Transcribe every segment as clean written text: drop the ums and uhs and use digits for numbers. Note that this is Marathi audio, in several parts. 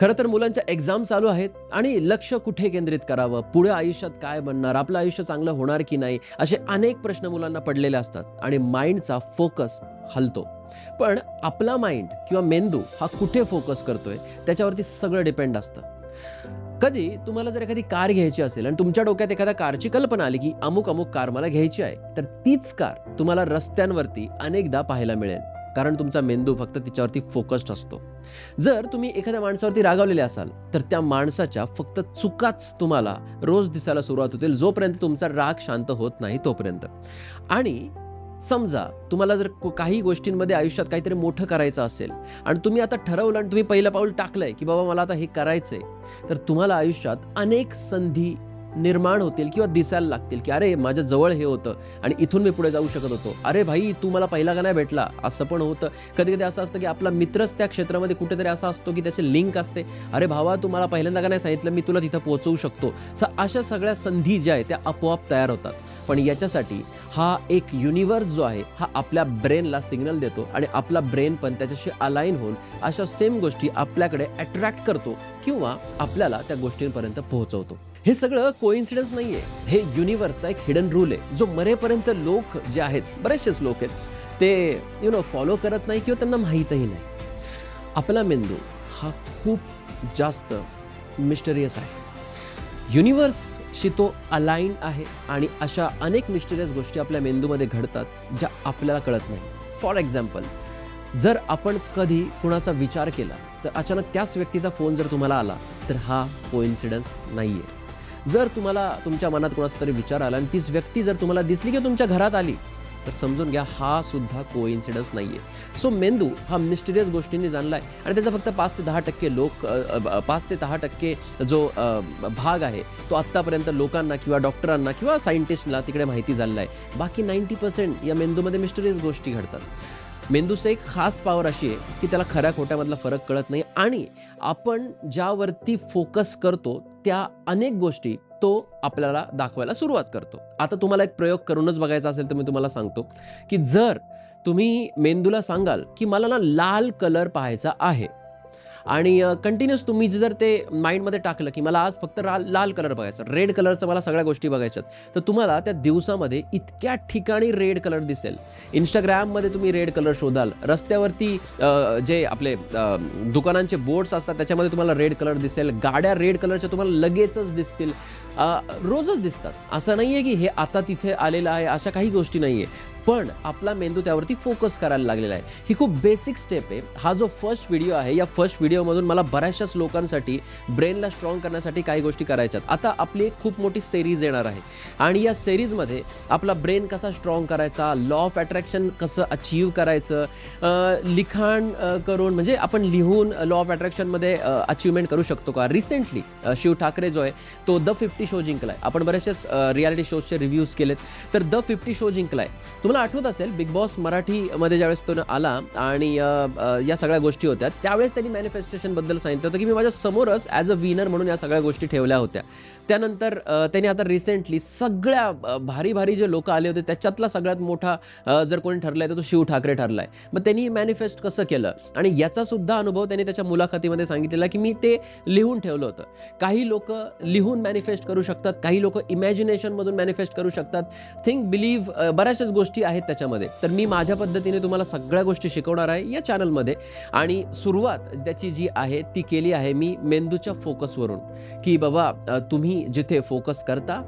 खरं तर मुलांच्या एक्झाम चालू आहेत आणि लक्ष कुठे केंद्रित करावं, पुढे आयुष्यात काय बनणार, आपलं आयुष्य चांगलं होणार की नाही, असे अनेक प्रश्न मुलांना पडलेले असतात आणि माइंडचा फोकस हलतो. पण आपला माइंड किंवा मेंदू हा कुठे फोकस करतोय त्याच्यावरती सगळं डिपेंड असतं. कधी तुम्हाला जर एखादी कार घ्यायची असेल आणि तुमच्या डोक्यात एखाद्या कारची कल्पना आली, की अमुक-अमुक कार मला घ्यायची आहे, तर तीच कार तुम्हाला रस्त्यांवरती अनेकदा पाहायला मिळेल. कारण तुमचा मेंदू फक्त तिच्यावरती फोकस्ड असतो. जर तुम्ही एखाद्या माणसावरती रागावलेले असाल, तर त्या माणसाच्या फक्त चुकाच तुम्हाला रोज दिसायला सुरुवात होतील, जोपर्यंत तुमचा राग शांत होत नाही तोपर्यंत. आणि समजा तुम्हाला जर काही गोष्टींमध्ये आयुष्यात काहीतरी मोठं करायचं असेल आणि तुम्ही आता ठरवलं आणि तुम्ही पहिलं पाऊल टाकलंय, की बाबा मला आता हे करायचंय, तर तुम्हाला आयुष्यात अनेक संधी निर्माण होतील किंवा दिसायला लागतील, की अरे माझ्या जवळ हे होतं आणि इथून मी पुढे जाऊ शकत होतो. अरे भाई तू मला पहिला का नाही भेटला? असं पण होतं. कधी-कधी असं असतं, की आपला मित्रच त्या क्षेत्रामध्ये कुठेतरी असा असतो, की त्याची लिंक असते. अरे भावा तू मला पहिल्यांदा का नाही सांगितलं? मी तुला तिथं पोहोचवू शकतो. अशा सगळ्या संधी ज्या आहेत त्या आपोआप तयार होतात. पण याच्यासाठी हा एक युनिव्हर्स जो आहे, हा आपल्या ब्रेनला सिग्नल देतो आणि आपला ब्रेन पण त्याच्याशी अलाइन होऊन अशा सेम गोष्टी आपल्याकडे अट्रॅक्ट करतो किंवा आपल्याला त्या गोष्टींपर्यंत पोहोचवतो. हे सगळं कोइन्सिडन्स नाहीये. हे युनिव्हर्सचा एक हिडन रूल आहे, जो मरेपर्यंत लोक जे आहेत, बरेचसेच लोक आहेत, ते फॉलो करत नाही किंवा त्यांना माहीतही नाही. आपला मेंदू हा खूप जास्त मिस्टरियस आहे. युनिव्हर्सशी तो अलाइन आहे आणि अशा अनेक मिस्टिरियस गोष्टी आपल्या मेंदूमध्ये घडतात, ज्या आपल्याला कळत नाही. फॉर एक्झाम्पल, जर आपण कधी कुणाचा विचार केला, तर अचानक त्याच व्यक्तीचा फोन जर तुम्हाला आला, तर हा कोइन्सिडन्स नाहीये. जर तुम्हाला तुमच्या मनात कोणाचा तरी विचार आला आणि तीच व्यक्ती जर तुम्हाला दिसली किंवा तुमच्या घरात आली, तर समजून घ्या हा सुद्धा कोइन्सिडन्स नाहीये. सो मेंदू हा मिस्टिरियस गोष्टींनी जाणलाय आणि त्याचा फक्त 5 ते 10% लोक 5 ते 10% जो भाग आहे, तो आत्तापर्यंत लोकांना किंवा डॉक्टरांना किंवा सायंटिस्टला तिकडे माहिती झालेला आहे. बाकी 90% या मेंदूमध्ये मिस्टिरियस गोष्टी घडतात. मेंदूचं एक खास पॉवर अशी आहे, की त्याला खऱ्या खोट्यामधला फरक कळत नाही आणि आपण ज्यावरती फोकस करतो, त्या अनेक गोष्टी तो आपल्याला दाखवायला सुरुवात करतो. आता तुम्हाला एक प्रयोग करूनच बघायचा असेल, तर मी तुम्हाला सांगतो, की जर तुम्ही मेंदूला सांगाल, की मला ना लाल कलर पाहायचा आहे आणि कंटिन्यूअस तुम्ही जर ते माइंडमध्ये टाकलं, की मला आज फक्त लाल कलर बघायचा, रेड कलरचं मला सगळ्या गोष्टी बघायच्यात, तर तुम्हाला त्या दिवसामध्ये इतक्या ठिकाणी रेड कलर दिसेल. Instagramमध्ये तुम्ही रेड कलर शोधाल, रस्त्यावरती जे आपले दुकानांचे बोर्ड्स असतात त्याच्यामध्ये तुम्हाला रेड कलर दिसेल, गाड्या रेड कलरच्या तुम्हाला लगेचच दिसतील, रोजच दिसतात. असं नाही आहे की हे आता तिथे आलेलं आहे, अशा काही गोष्टी नाही आहे. पण आपला मेंदू त्यावरती फोकस करायला लागलेला आहे. ही खूप बेसिक स्टेप आहे. हा जो फर्स्ट व्हिडिओ आहे, या फर्स्ट व्हिडिओमधून मला बऱ्याचशाच लोकांसाठी ब्रेनला स्ट्रॉंग करण्यासाठी काही गोष्टी करायच्यात. आता आपली एक खूप मोठी सिरीज येणार आहे आणि या सिरीजमध्ये आपला ब्रेन कसा स्ट्रॉंग करायचा, लॉ ऑफ अट्रॅक्शन कसं अचीव्ह करायचं, लिखाण करून म्हणजे आपण लिहून लॉ ऑफ अट्रॅक्शनमध्ये अचीव्हमेंट करू शकतो का? रिसेंटली शिव ठाकरे जो आहे, तो द 50 शो जिंकलाय. आपण बरेचसेच रियालिटी शोजचे रिव्ह्यूज केलेत. तर द 50 शो जिंकलाय. तुम्हाला आठवत असेल बिग बॉस मराठीमध्ये ज्यावेळेस तो आला आणि या सगळ्या गोष्टी होत्या, त्यावेळेस त्यांनी मॅनिफेस्टेशनबद्दल सांगितलं होतं, की मी माझ्या समोरच ॲज अ विनर म्हणून या सगळ्या गोष्टी ठेवल्या होत्या. त्यानंतर त्यांनी आता रिसेंटली सगळ्या भारी जे लोक आले होते त्याच्यातला सगळ्यात मोठा जर कोणी ठरलाय तर तो शिव ठाकरे ठरलाय. मग त्यांनी मॅनिफेस्ट कसं केलं आणि याचा सुद्धा अनुभव त्यांनी त्याच्या मुलाखतीमध्ये सांगितलेला, की मी ते लिहून ठेवलं होतं. काही लोक लिहून मॅनिफेस्ट करू शकतात, काही लोक इमॅजिनेशनमधून मॅनिफेस्ट करू शकतात. थिंक बिलीव्ह बऱ्याचशाच गोष्टी आहेत त्याच्यामध्ये. तर मी माझ्या पद्धतीने तुम्हाला सगळ्या गोष्टी शिकवणार आहे या चॅनलमध्ये आणि सुरुवात त्याची जी आहे ती केली आहे मी मेंदूच्या फोकसवरून, की बाबा तुम्ही जिथे फोकस करता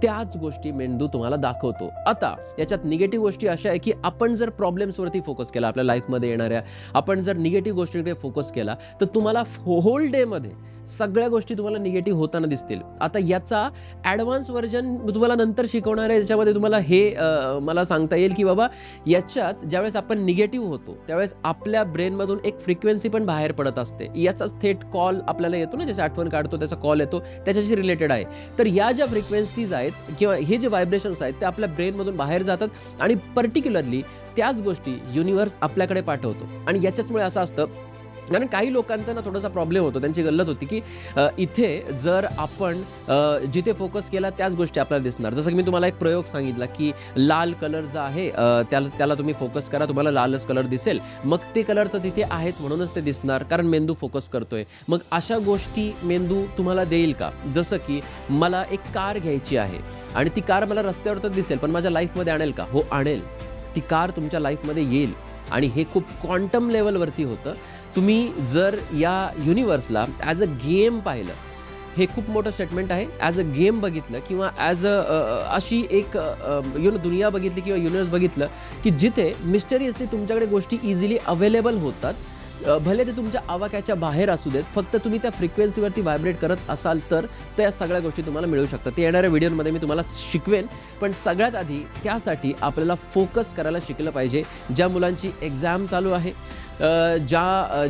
त्याच गोष्टी मेंदू तुम्हाला दाखवतो. आता याच्यात निगेटिव्ह गोष्टी अशा आहे, की आपण जर प्रॉब्लेम्सवरती फोकस केला आपल्या लाईफमध्ये येणाऱ्या, आपण जर निगेटिव्ह गोष्टींकडे फोकस केला, तर तुम्हाला होल डेमध्ये सगळ्या गोष्टी तुम्हाला निगेटिव्ह होताना दिसतील. आता याचा ॲडव्हान्स व्हर्जन मी तुम्हाला नंतर शिकवणार आहे, ज्याच्यामध्ये तुम्हाला हे मला सांगता येईल, की बाबा याच्यात ज्यावेळेस आपण निगेटिव्ह होतो त्यावेळेस आपल्या ब्रेनमधून एक फ्रिक्वेन्सी पण बाहेर पडत असते. याचाच थेट कॉल आपल्याला येतो ना, ज्याची आठवण काढतो त्याचा कॉल येतो, त्याच्याशी रिलेटेड आहे. तर या ज्या फ्रिक्वेन्सीज आहेत किंवा हे जे व्हायब्रेशन्स आहेत ते आपल्या ब्रेनमधून बाहेर जातात आणि पर्टिक्युलरली त्याच गोष्टी युनिव्हर्स आपल्याकडे पाठवतो. आणि याच्याचमुळे असं असतं, कारण काही लोकांचा ना थोडासा प्रॉब्लेम होतो. त्यांची गल्लत होती, की इथे जर आपण जिथे फोकस केला त्याच गोष्टी आपल्याला दिसणार. जसं की मी तुम्हाला एक प्रयोग सांगितला, की लाल कलर जो आहे त्याला त्याला तुम्ही फोकस करा, तुम्हाला लालच कलर दिसेल. मग ते कलर तर तिथे आहेच म्हणूनच ते दिसणार, कारण मेंदू फोकस करतोय. मग अशा गोष्टी मेंदू तुम्हाला देईल का? जसं की मला एक कार घ्यायची आहे आणि ती कार मला रस्त्यावर तर दिसेल, पण माझ्या लाईफमध्ये आणेल का? हो, आणेल. ती कार तुमच्या लाईफमध्ये येईल आणि हे खूप क्वांटम लेव्हलवरती होतं. तुम्ही जर या युनिव्हर्सला ॲज अ गेम पाहिलं, हे खूप मोठं स्टेटमेंट आहे. ॲज अ गेम बघितलं किंवा ॲज अशी एक दुनिया बघितली किंवा युनिव्हर्स बघितलं, की जिथे मिस्टेरियसली तुमच्याकडे गोष्टी इझिली अवेलेबल होतात. भले ते तुमच्या आवाक्याच्या बाहेर असू देत, फक्त तुम्ही त्या फ्रिक्वेन्सीवरती व्हायब्रेट करत असाल तर त्या सगळ्या गोष्टी तुम्हाला मिळू शकतात. ते येणाऱ्या व्हिडिओमध्ये मी तुम्हाला शिकवेन. पण सगळ्यात आधी त्यासाठी आपल्याला फोकस करायला शिकलं पाहिजे. ज्या मुलांची एक्झाम चालू आहे,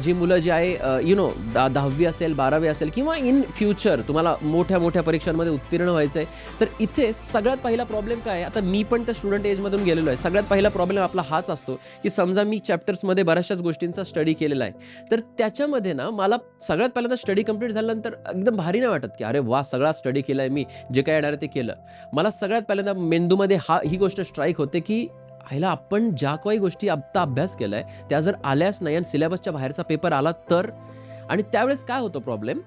जी मुलं जी आहे 10वी असेल, 12वी असेल किंवा इन फ्युचर तुम्हाला मोठ्या मोठ्या परीक्षांमध्ये उत्तीर्ण व्हायचं आहे, तर इथे सगळ्यात पहिला प्रॉब्लेम काय आहे? आता मी पण त्या स्टुडंट एजमधून गेलेलो आहे. सगळ्यात पहिला प्रॉब्लेम आपला हाच असतो, की समजा मी चॅप्टर्समध्ये बऱ्याचशाच गोष्टींचा स्टडी केलेला आहे, तर त्याच्यामध्ये ना मला सगळ्यात पहिल्यांदा स्टडी कंप्लीट झाल्यानंतर एकदम भारी नाही वाटत, की अरे वा, सगळा स्टडी केला आहे मी, जे काय येणार आहे ते केलं. मला सगळ्यात पहिल्यांदा मेंदूमध्ये ही गोष्ट स्ट्राईक होते, की ह्याला आपण ज्या काही गोष्टी आत्ता अभ्यास केलाय त्या जर आल्याच नाही आणि सिलेबसच्या बाहेरचा पेपर आला तर. आणि त्यावेळेस काय होतो प्रॉब्लेम,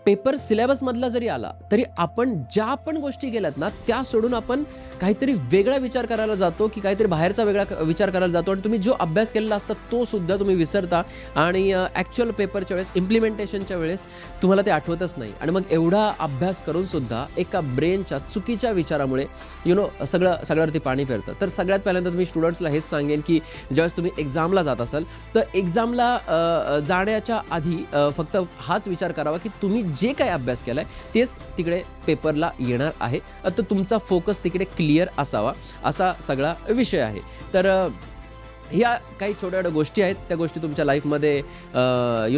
पेपर सिलेबसमधला जरी आला तरी आपण ज्या पण गोष्टी केल्यात ना त्या सोडून आपण काहीतरी वेगळा विचार करायला जातो, की काहीतरी बाहेरचा वेगळा विचार करायला जातो आणि तुम्ही जो अभ्यास केलेला असता तो सुद्धा तुम्ही विसरता आणि ॲक्च्युअल पेपरच्या वेळेस, इम्प्लिमेंटेशनच्या वेळेस तुम्हाला ते आठवतच नाही. आणि मग एवढा अभ्यास करून सुद्धा एका ब्रेनच्या चुकीच्या विचारामुळे सगळ्यावरती पाणी फिरतं. तर सगळ्यात पहिल्यांदा तुम्ही स्टुडंट्सला हेच सांगेन, की ज्यावेळेस तुम्ही एक्झामला जात असाल तर एक्झामला जाण्याच्या आधी फक्त हाच विचार करावा, की तुम्ही जे काही अभ्यास केलाय तेच तिकडे पेपरला येणार आहे. तर तुमचा फोकस तिकडे क्लिअर असावा, असा सगळा विषय आहे. तर ह्या काही छोट्या गोष्टी आहेत, त्या गोष्टी तुमच्या लाईफमध्ये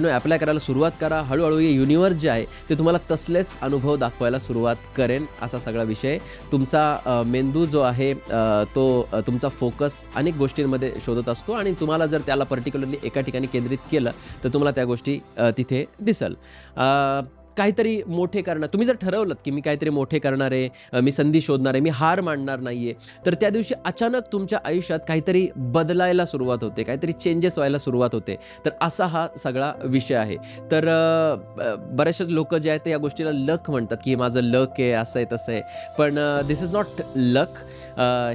ॲप्लाय करायला सुरुवात करा. हळूहळू हे युनिव्हर्स जे आहे ते तुम्हाला तसलेच अनुभव दाखवायला सुरुवात करेन, असा सगळा विषय. तुमचा मेंदू जो आहे तो तुमचा फोकस अनेक गोष्टींमध्ये शोधत असतो आणि तुम्हाला जर त्याला पर्टिक्युलरली एका ठिकाणी केंद्रित केलं तर तुम्हाला त्या गोष्टी तिथे दिसेल. काहीतरी मोठे करणं, तुम्ही जर ठरवलं की मी काहीतरी मोठे करणार आहे, मी संधी शोधणार आहे, मी हार मानणार नाही आहे, तर त्या दिवशी अचानक तुमच्या आयुष्यात काहीतरी बदलायला सुरुवात होते, काहीतरी चेंजेस व्हायला सुरुवात होते. तर असा हा सगळा विषय आहे. तर बरेचसे लोक जे आहेत ते या गोष्टीला लक म्हणतात, की माझं लक आहे, असं आहे तसं आहे. पण दिस इज नॉट लक.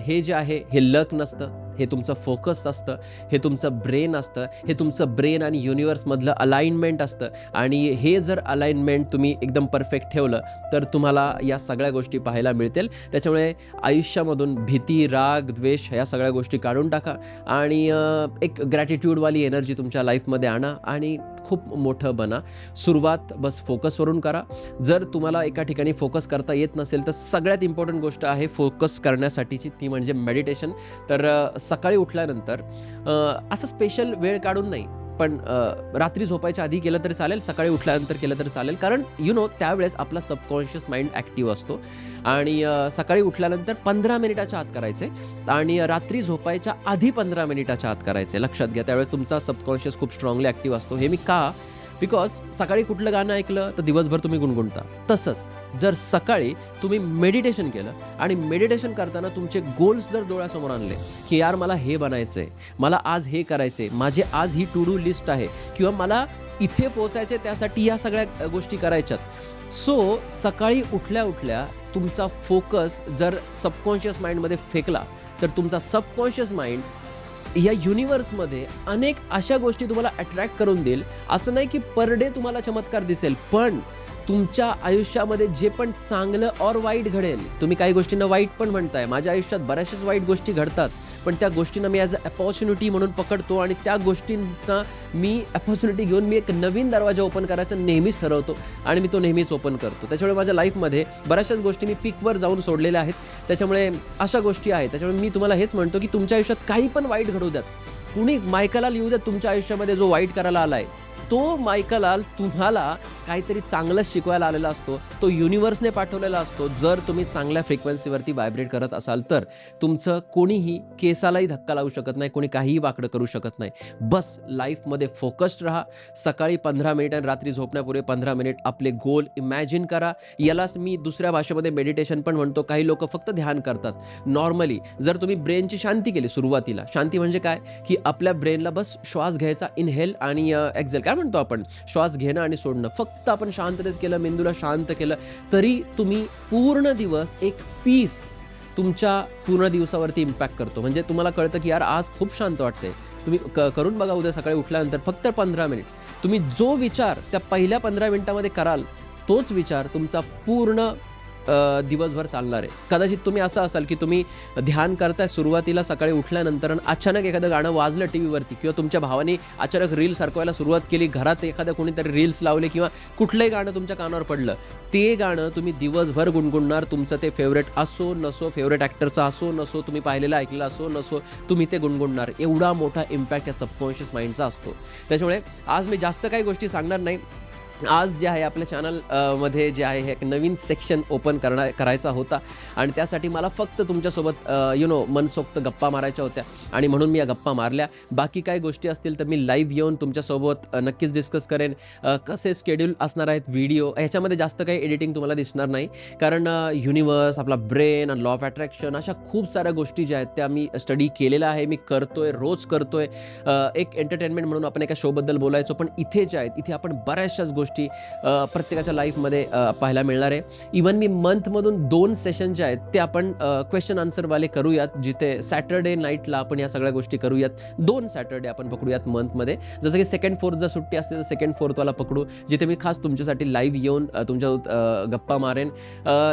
हे जे आहे हे लक नसतं, हे तुमचं फोकस असतं, हे तुमचं ब्रेन असतं, हे तुमचं ब्रेन आणि युनिव्हर्समधलं अलाइनमेंट असतं. आणि हे जर अलाइनमेंट तुम्ही एकदम परफेक्ट ठेवलं तर तुम्हाला या सगळ्या गोष्टी पाहायला मिळतील. त्याच्यामुळे आयुष्यामधून भीती, राग, द्वेष ह्या सगळ्या गोष्टी काढून टाका आणि एक ग्रॅटिट्यूडवाली एनर्जी तुमच्या लाईफमध्ये आणा आणि खूप मोठं बना. सुरुवात बस फोकसवरून करा. जर तुम्हाला एका ठिकाणी फोकस करता येत नसेल तर सगळ्यात इम्पॉर्टंट गोष्ट आहे फोकस करण्यासाठीची, ती म्हणजे मेडिटेशन. तर सकाळी उठल्यानंतर असं स्पेशल वेळ काढून नाही, पण रात्री झोपायच्या आधी केलं तरी चालेल, सकाळी उठल्यानंतर केलं तरी चालेल. कारण त्यावेळेस आपला सबकॉन्शियस माइंड ॲक्टिव्ह असतो. आणि सकाळी उठल्यानंतर 15 मिनिटाच्या आत करायचे आणि रात्री झोपायच्या आधी 15 मिनिटाच्या आत करायचे. लक्षात घ्या, त्यावेळेस तुमचा सबकॉन्शियस खूप स्ट्रॉंगली ॲक्टिव्ह असतो. हे मी का? बिकॉज सकाळी कुठलं गाणं ऐकलं तर दिवसभर तुम्ही गुणगुणता. तसंच जर सकाळी तुम्ही मेडिटेशन केलं आणि मेडिटेशन करताना तुमचे गोल्स जर डोळ्यासमोर आणले, की यार मला हे बनायचं आहे, मला आज हे करायचं आहे, माझे आज ही टू डू लिस्ट आहे किंवा मला इथे पोचायचं आहे, त्यासाठी या सगळ्या गोष्टी करायच्यात. सो सकाळी उठल्या उठल्या तुमचा फोकस जर सबकॉन्शियस माइंडमध्ये फेकला तर तुमचा सबकॉन्शियस माइंड या युनिव्हर्समध्ये अनेक अशा गोष्टी तुम्हाला अट्रॅक्ट करून देईल. असं नाही की पर डे तुम्हाला चमत्कार दिसेल, पण तुमच्या आयुष्यामध्ये जे पण चांगलं और वाईट घडेल, तुम्ही काही गोष्टींना वाईट पण म्हणताय, माझ्या आयुष्यात बऱ्याचशाच वाईट गोष्टी घडतात, पण त्या गोष्टींना मी ॲज अ अपॉर्च्युनिटी म्हणून पकडतो आणि त्या गोष्टींना मी अपॉर्च्युनिटी घेऊन मी एक नवीन दरवाजा ओपन करायचं नेहमीच ठरवतो आणि मी तो नेहमीच ओपन करतो. त्याच्यामुळे माझ्या लाईफमध्ये बऱ्याचशाच गोष्टी मी पीकवर जाऊन सोडलेल्या आहेत. त्याच्यामुळे अशा गोष्टी आहेत. त्याच्यामुळे मी तुम्हाला हेच म्हणतो की तुमच्या आयुष्यात काही पण वाईट घडू द्यात, कुणी मायकाला लिहू द्यात तुमच्या आयुष्यामध्ये जो वाईट करायला आला आहे, तो मायकलाल तुम्हाला काहीतरी चांगलंच शिकवायला आलेला असतो. तो युनिव्हर्सने पाठवलेला असतो. जर तुम्ही चांगल्या फ्रिक्वेन्सीवरती व्हायब्रेट करत असाल तर तुमचं कोणीही केसालाही धक्का लावू शकत नाही, कोणी काहीही वाकडं करू शकत नाही. बस लाईफमध्ये फोकस्ड राहा. सकाळी 15 मिनिट आणि रात्री झोपण्यापूर्वी 15 मिनिट आपले गोल इमॅजिन करा. यालाच मी दुसऱ्या भाषेमध्ये मेडिटेशन पण म्हणतो. काही लोकं फक्त ध्यान करतात. नॉर्मली जर तुम्ही ब्रेनची शांती केली सुरुवातीला, शांती म्हणजे काय, की आपल्या ब्रेनला बस श्वास घ्यायचा, इनहेल आणि एक्झेल काय म्हणतो आपण, श्वास घेणं आणि सोडणं. फक्त आपण शांततेत केलं, मेंदूला शांत केलं, तरी तुम्ही पूर्ण दिवस एक पीस तुमच्या पूर्ण दिवसावरती इम्पॅक्ट करतो. म्हणजे तुम्हाला कळतं की यार आज खूप शांत वाटतंय. तुम्ही करून बघा उद्या सकाळी उठल्यानंतर फक्त 15 मिनिट. तुम्ही जो विचार त्या पहिल्या 15 मिनिटामध्ये कराल, तोच विचार तुमचा पूर्ण दिवसभर चालणार आहे. कदाचित तुम्ही असं असाल की तुम्ही ध्यान करताय सुरुवातीला सकाळी उठल्यानंतर आणि अचानक एखादं गाणं वाजलं टीव्हीवरती किंवा तुमच्या भावाने अचानक रील सरकवायला सुरुवात केली, घरात एखादं कोणीतरी रील्स लावले किंवा कुठलंही गाणं तुमच्या कानावर पडलं, ते गाणं तुम्ही दिवसभर गुणगुणणार. तुमचं ते फेवरेट असो नसो, फेवरेट ॲक्टरचा असो नसो, तुम्ही पाहिलेलं ऐकलेलं असो नसो, तुम्ही ते गुणगुणणार. एवढा मोठा इम्पॅक्ट या सबकॉन्शियस माइंडचा असतो. त्याच्यामुळे आज मी जास्त काही गोष्टी सांगणार नाही. आज जे आहे आपल्या चॅनल मध्ये जे आहे एक नवीन सेक्शन ओपन करायचा होता आणि त्यासाठी मला फक्त तुमच्यासोबत मनसोक्त गप्पा मारायच्या होत्या आणि म्हणून मी या गप्पा मारल्या. बाकी काही गोष्टी असतील तर मी लाईव्ह येऊन तुमच्यासोबत नक्कीच डिस्कस करेन. कसे स्केड्यूल असणार आहेत व्हिडिओ, ह्याच्यामध्ये जास्त काही एडिटिंग तुम्हाला दिसणार नाही, कारण युनिवर्स, आपला ब्रेन आणि लॉ ऑफ अट्रॅक्शन, अशा खूप साऱ्या गोष्टी ज्या आहेत त्या मी स्टडी केलेल्या आहे, मी करतोय, रोज करतोय. एक एंटरटेनमेंट म्हणून आपण एका शोबद्दल बोलायचो, पण इथे जे आहेत इथे आपण बऱ्याचशाच गोष्टी प्रत्येकाच्या लाईफमध्ये पाहायला मिळणार आहे. इवन मी मंथमधून 2 सेशन जे आहेत ते आपण क्वेश्चन आन्सरवाले करूयात, जिथे सॅटर्डे नाईटला आपण या सगळ्या गोष्टी करूयात. 2 सॅटर्डे आपण पकडूयात मंथमध्ये. जसं की 2nd 4th जर सुट्टी असते तर 2nd 4th वाला पकडू, जिथे मी खास तुमच्यासाठी लाईव्ह येऊन तुमच्या गप्पा मारेन.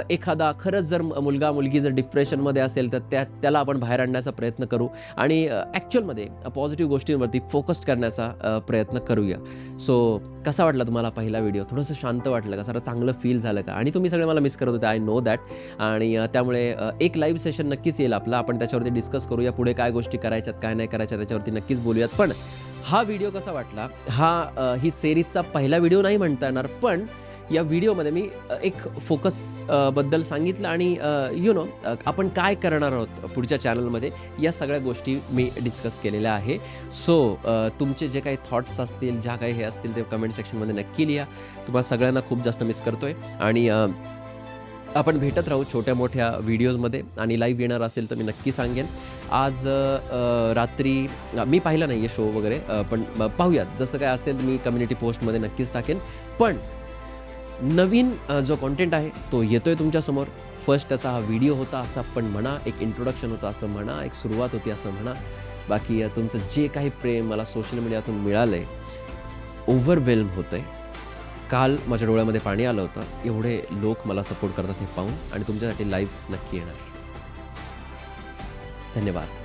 एखादा खरंच जर मुलगा मुलगी जर डिप्रेशनमध्ये असेल तर त्याला आपण बाहेर आणण्याचा प्रयत्न करू आणि ॲक्च्युअलमध्ये पॉझिटिव्ह गोष्टींवरती फोकस करण्याचा प्रयत्न करूया. सो कसा वाटला तुम्हाला पहिला व्हिडिओ? थोडंसं शांत वाटलं का? सारं चांगलं फील झालं का? आणि तुम्ही सगळे मला मिस करत होते, आय नो दॅट. आणि त्यामुळे एक लाईव्ह सेशन नक्कीच येईल आपला. आपण त्याच्यावरती डिस्कस करूया, पुढे काय गोष्टी करायच्यात, काय नाही करायच्या, त्याच्यावरती नक्कीच बोलूयात. पण हा व्हिडिओ कसा वाटला? ही सिरीजचा पहिला व्हिडिओ नाही म्हणता येणार, पण या व्हिडिओमध्ये मी एक फोकस बद्दल सांगितलं आणि आपण काय करणार आहोत पुढच्या चॅनलमध्ये, या सगळ्या गोष्टी मी डिस्कस केलेल्या आहे. सो तुमचे जे काही थॉट्स असतील, ज्या काही हे असतील, ते कमेंट सेक्शनमध्ये नक्की लिहा. तुम्हाला सगळ्यांना खूप जास्त मिस करतोय आणि आपण भेटत राहू छोट्या मोठ्या व्हिडिओजमध्ये आणि लाईव्ह येणार असेल तर मी नक्की सांगेन. आज रात्री मी पाहिला नाही आहे शो वगैरे, पण पाहूयात. जसं काय असेल मी कम्युनिटी पोस्टमध्ये नक्कीच टाकेन. पण नवीन जो कॉन्टेंट आहे तो येतोय तुमच्यासमोर. फर्स्ट त्याचा हा व्हिडिओ होता असं आपण म्हणा, एक इंट्रोडक्शन होतं असं म्हणा, एक सुरुवात होती असं म्हणा. बाकी तुमचं जे काही प्रेम मला सोशल मीडियातून मिळालं आहे, ओव्हरवेल्म होतं आहे. काल माझ्या डोळ्यामध्ये पाणी आलं होतं, एवढे लोक मला सपोर्ट करतात हे पाहून, आणि तुमच्यासाठी लाईव्ह नक्की येणार. धन्यवाद.